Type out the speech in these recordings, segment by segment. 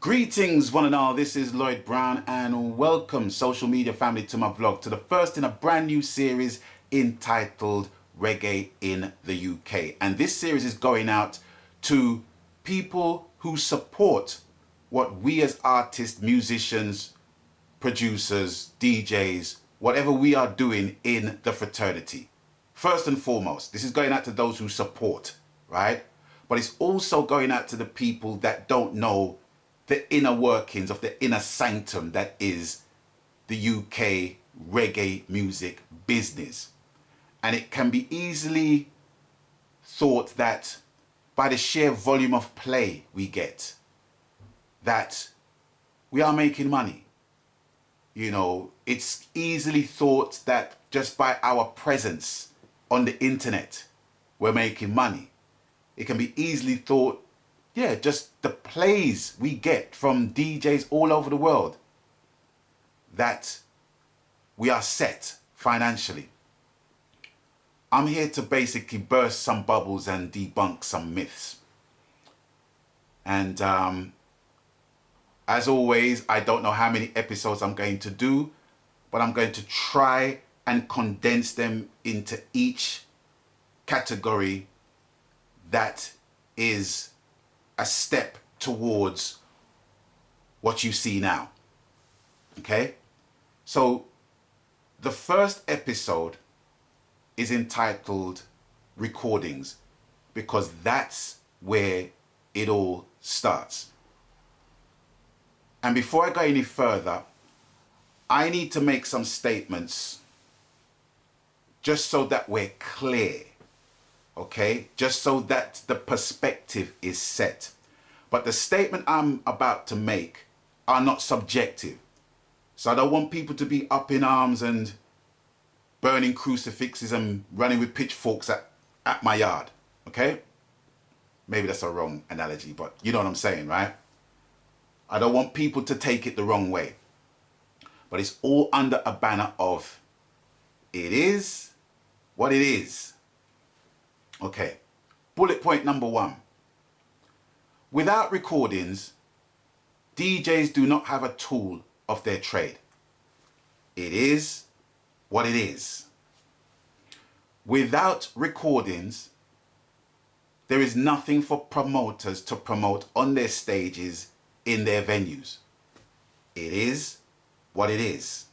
Greetings one and all, this is Lloyd Brown and welcome social media family to my vlog, to the first in a brand new series entitled Reggae in the UK. And this series is going out to people who support what we as artists, musicians, producers, DJs, whatever we are doing in the fraternity. First and foremost, this is going out to those who support, right? But it's also going out to the people that don't know the inner workings of the inner sanctum that is the UK reggae music business. And it can be easily thought that by the sheer volume of play we get, that we are making money. You know, it's easily thought that just by our presence on the internet, we're making money. It can be easily thought, yeah, just the plays we get from DJs all over the world, that we are set financially. I'm here to basically burst some bubbles and debunk some myths. And as always, I don't know how many episodes I'm going to do, but I'm going to try and condense them into each category that is a step towards what you see now. Okay? So the first episode is entitled Recordings, because that's where it all starts. And before I go any further, I need to make some statements just so that we're clear. Okay, just so that the perspective is set. But the statement I'm about to make are not subjective. So I don't want people to be up in arms and burning crucifixes and running with pitchforks at my yard. Okay? Maybe that's a wrong analogy, but you know what I'm saying, right? I don't want people to take it the wrong way. But it's all under a banner of it is what it is. Okay, bullet point number 1. Without recordings, DJs do not have a tool of their trade. It is what it is. Without recordings, there is nothing for promoters to promote on their stages in their venues. It is what it is.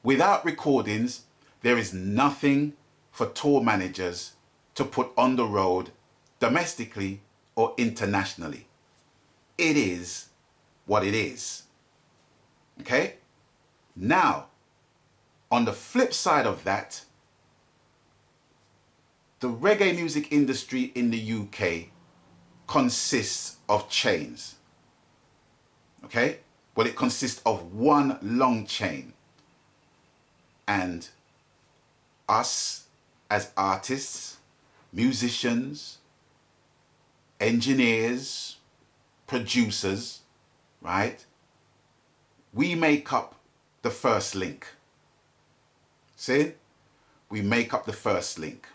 Without recordings, there is nothing for tour managers to put on the road domestically or internationally. It is what it is. Okay? Now, on the flip side of that, the reggae music industry in the UK consists of chains. Okay? Well, it consists of one long chain. And us as artists, musicians, engineers, producers, right? We make up the first link. See? We make up the first link.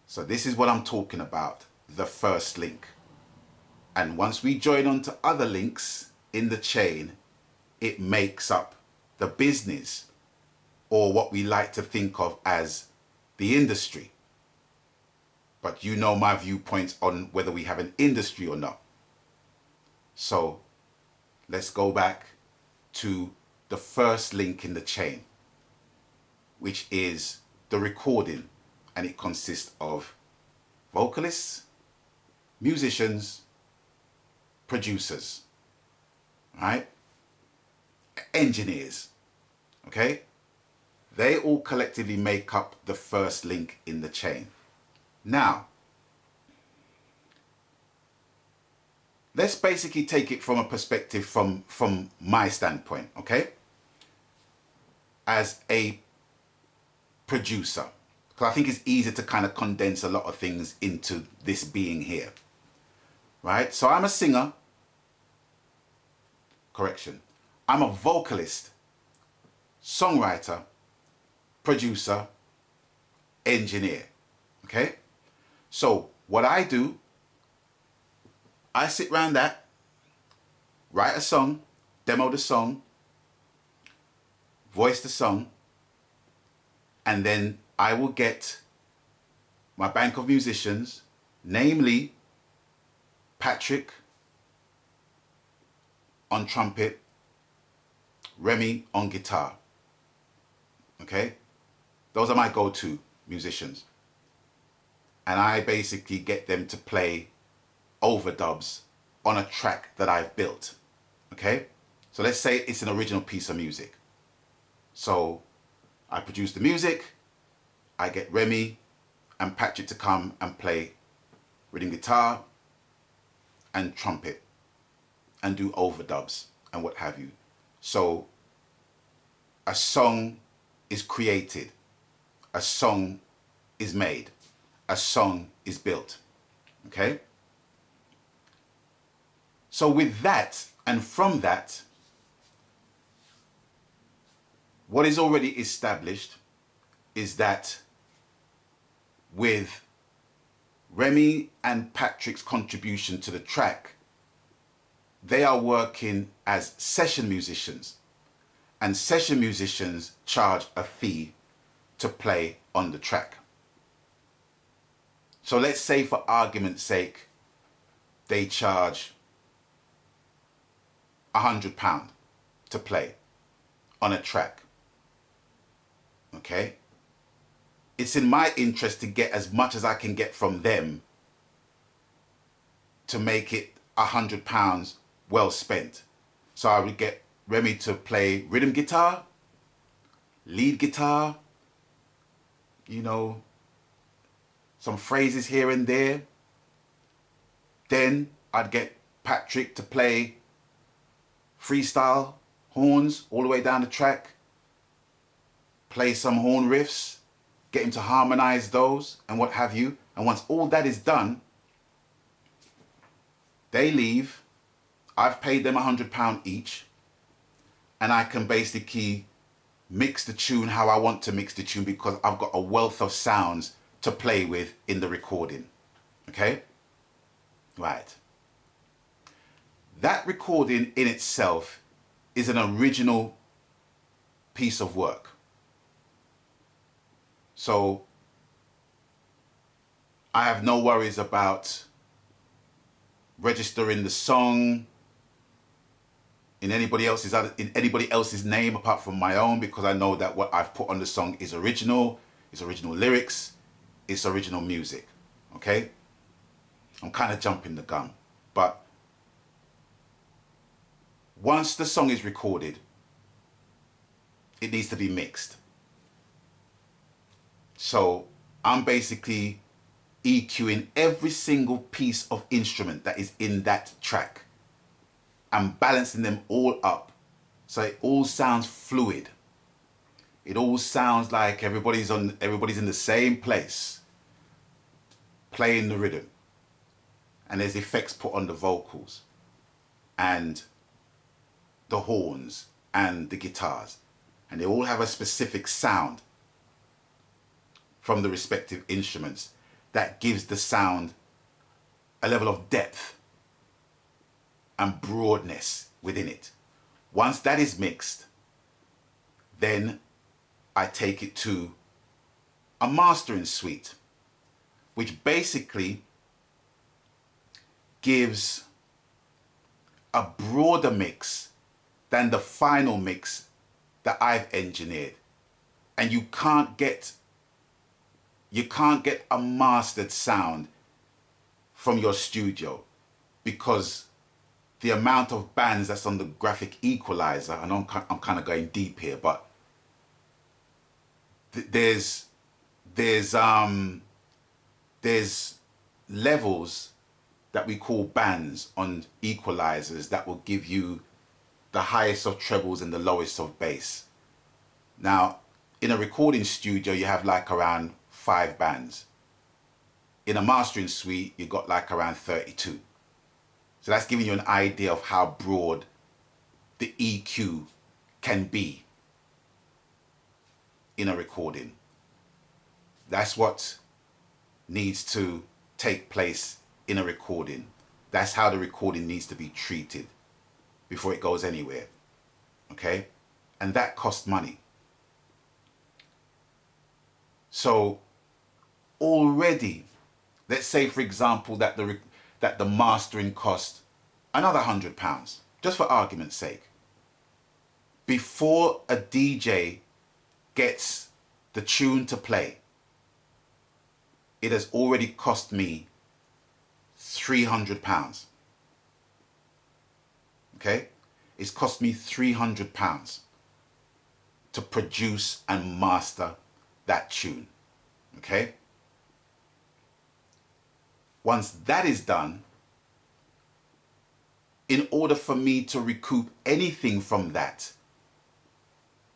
So this is what I'm talking about, the first link. And once we join on to other links in the chain, it makes up the business, or what we like to think of as the industry. But you know my viewpoints on whether we have an industry or not. So let's go back to the first link in the chain, which is the recording, and it consists of vocalists, musicians, producers, right? Engineers, okay? They all collectively make up the first link in the chain. Now, let's basically take it from a perspective from my standpoint, okay? As a producer, because I think it's easier to kind of condense a lot of things into this being here, right? So I'm a singer, correction. I'm a vocalist, songwriter, producer, engineer. Okay? So what I do, I sit round that, write a song, demo the song, voice the song, and then I will get my bank of musicians, namely Patrick on trumpet, Remy on guitar. Okay? Those are my go-to musicians. And I basically get them to play overdubs on a track that I've built. Okay? So let's say it's an original piece of music. So I produce the music, I get Remy and Patrick to come and play rhythm guitar and trumpet and do overdubs and what have you. So a song is created, a song is made, a song is built. Okay? So with that and from that, what is already established is that with Remy and Patrick's contribution to the track, they are working as session musicians, and session musicians charge a fee to play on the track. So let's say for argument's sake, they charge £100 to play on a track. Okay? It's in my interest to get as much as I can get from them to make it £100 well spent. So I would get Remy to play rhythm guitar, lead guitar, you know, some phrases here and there. Then I'd get Patrick to play freestyle horns all the way down the track, play some horn riffs, get him to harmonize those and what have you. And once all that is done, they leave. I've paid them £100 each, and I can basically mix the tune how I want to mix the tune because I've got a wealth of sounds to play with in the recording. Okay? Right. That recording in itself is an original piece of work. So I have no worries about registering the song in anybody else's name apart from my own, because I know that what I've put on the song is original, it's original lyrics, it's original music. Okay? I'm kind of jumping the gun, but once the song is recorded, it needs to be mixed. So I'm basically EQing every single piece of instrument that is in that track and balancing them all up so it all sounds fluid. It all sounds like everybody's in the same place playing the rhythm, and there's effects put on the vocals and the horns and the guitars, and they all have a specific sound from the respective instruments that gives the sound a level of depth and broadness within it. Once that is mixed, then I take it to a mastering suite, which basically gives a broader mix than the final mix that I've engineered. And you can't get a mastered sound from your studio, because the amount of bands that's on the graphic equalizer, and I'm kind of going deep here, but there's levels that we call bands on equalizers that will give you the highest of trebles and the lowest of bass. Now, in a recording studio, you have like around 5 bands. In a mastering suite, you got like around 32. So that's giving you an idea of how broad the EQ can be in a recording. That's what needs to take place in a recording. That's how the recording needs to be treated before it goes anywhere. Okay? And that costs money. So already, let's say for example that the mastering cost another £100, just for argument's sake. Before a DJ gets the tune to play, it has already cost me £300. Okay? It's cost me £300 to produce and master that tune. Okay? Once that is done, in order for me to recoup anything from that,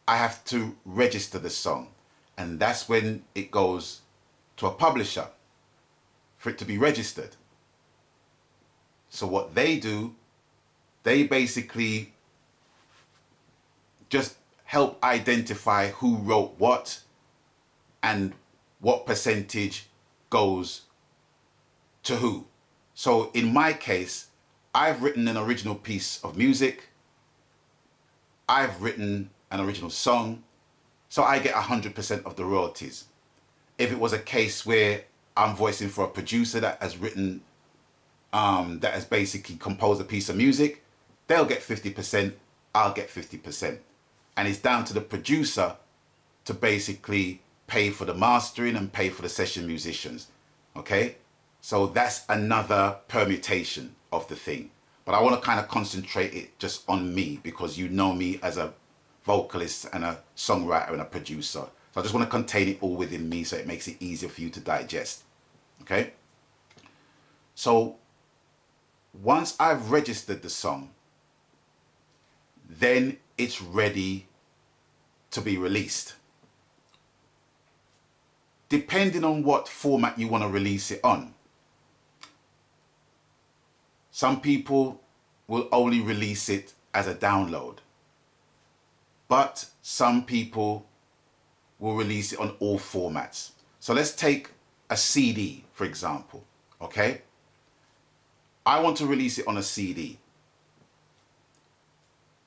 I have to register the song. And that's when it goes to a publisher for it to be registered. So what they do, they basically just help identify who wrote what and what percentage goes to who. So in my case, I've written an original piece of music. I've written an original song. So I get 100% of the royalties. If it was a case where I'm voicing for a producer that has written, that has basically composed a piece of music, they'll get 50%, I'll get 50%. And it's down to the producer to basically pay for the mastering and pay for the session musicians. Okay? So that's another permutation of the thing. But I want to kind of concentrate it just on me, because you know me as a vocalist and a songwriter and a producer. So I just want to contain it all within me so it makes it easier for you to digest. Okay? So once I've registered the song, then it's ready to be released. Depending on what format you want to release it on. Some people will only release it as a download, but some people will release it on all formats. So let's take a CD, for example, okay? I want to release it on a CD.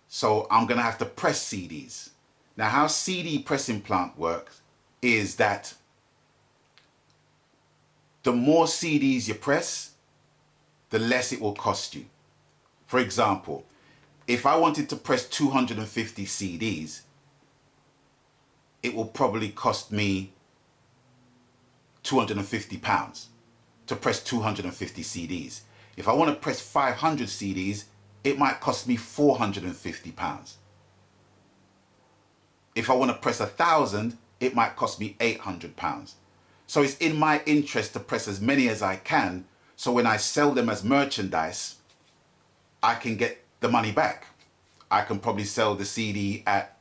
So I'm gonna have to press CDs. Now, how CD pressing plant works is that the more CDs you press, the less it will cost you. For example, if I wanted to press 250 CDs, it will probably cost me £250 to press 250 CDs. If I want to press 500 CDs, it might cost me £450. If I want to press 1,000, it might cost me £800. So it's in my interest to press as many as I can, so when I sell them as merchandise, I can get the money back. I can probably sell the CD at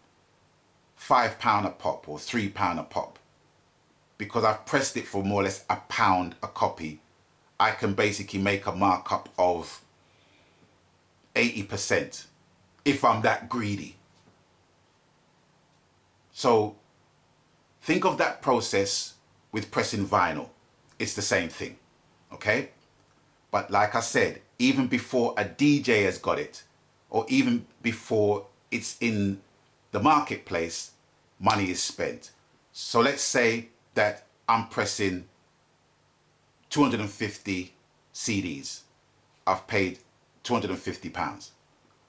£5 a pop or £3 a pop. Because I've pressed it for more or less £1 a copy, I can basically make a markup of 80% if I'm that greedy. So think of that process with pressing vinyl. It's the same thing, okay? But like I said, even before a DJ has got it, or even before it's in the marketplace, money is spent. So let's say that I'm pressing 250 CDs. I've paid £250.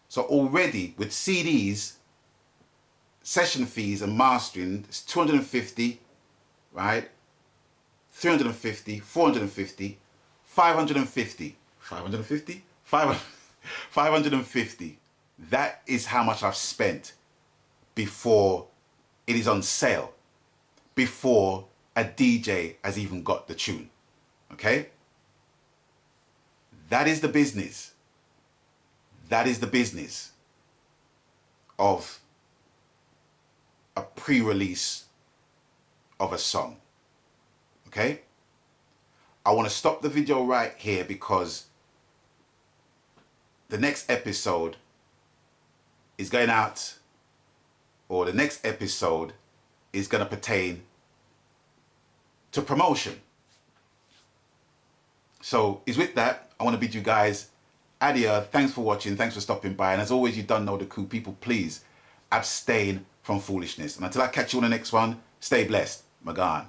So already with CDs, session fees and mastering, it's 250, right? 350, 450, 550, 550, 550. That is how much I've spent before it is on sale, before a DJ has even got the tune. Okay? That is the business. That is the business of a pre-release of a song. Okay? I want to stop the video right here because the next episode is going out, or the next episode is going to pertain to promotion. So is with that, I want to bid you guys adieu. Thanks for watching. Thanks for stopping by. And as always, you don't know the coup. People, please abstain from foolishness. And until I catch you on the next one, stay blessed. Magan.